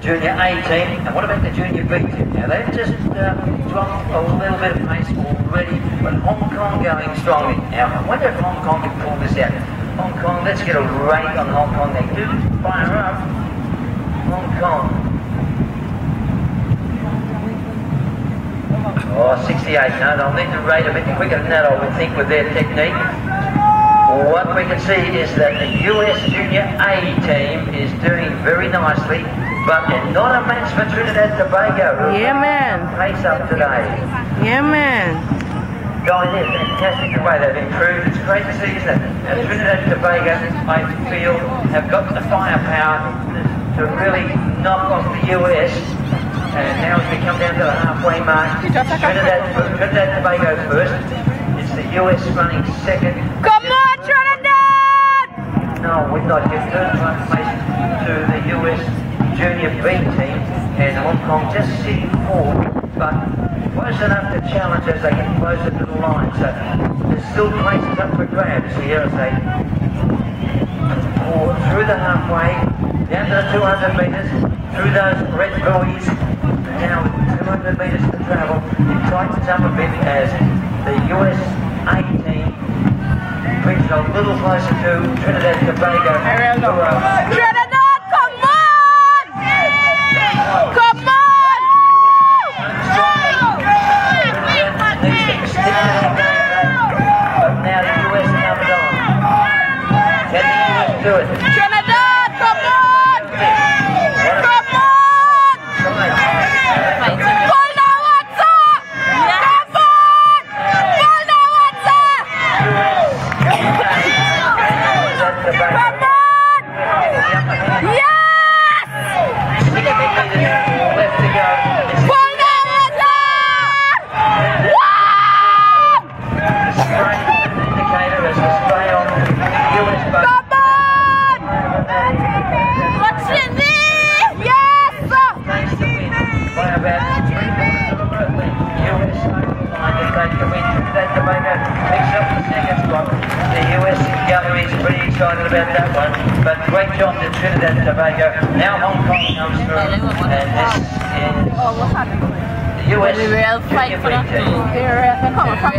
Junior A team, and what about the Junior B team? Now they've just dropped a little bit of pace already, but Hong Kong going strongly. Now I wonder if Hong Kong can pull this out. Hong Kong, let's get a rate on Hong Kong. They do fire up. Hong Kong. Oh, 68. No, they'll need to rate a bit quicker than that, I would think, with their technique. What we can see is that the US Junior A team is doing very nicely, but they're not a match for Trinidad and Tobago. Yeah, man. Pace up today. Yeah, man. Going there, fantastic the way they've improved. It's great to see, isn't it? Now, Trinidad and Tobago, I feel, have got the firepower to really knock off the US. And now as we come down to the halfway mark, Trinidad and Tobago first. It's the US running second. Come on, Trinidad! No, we've not yet. Third place to the US Junior B team, and Hong Kong just sitting forward, but close enough to challenge as they get closer to the line. So there's still places up for grabs here as they walk through the halfway, down to the 200 metres, through those red buoys. Now with 200 metres to travel, it tightens up a bit as the US A team brings it a little closer to Trinidad and Tobago. Trinidad, come on! Come on! But now the US comes on. Can the US do it? Trinidad, come on! Come on! Pull that one, sir! Come on! Pull that one, sir! Come on! Yes! 60 metres left to go. Pull that one, sir! Wow! The spray indicator as the spray on the US boat. Come on! What's in there? Yes, sir! Takes the win by about 3/4 of a boat length. US line to take the win. Trinidad and Tobago picks up the second spot. The US gallery is pretty excited about that one, but great job to Trinidad and Tobago. Now Hong Kong comes through, and this is the US Real fight Junior for B that. team. They're coming from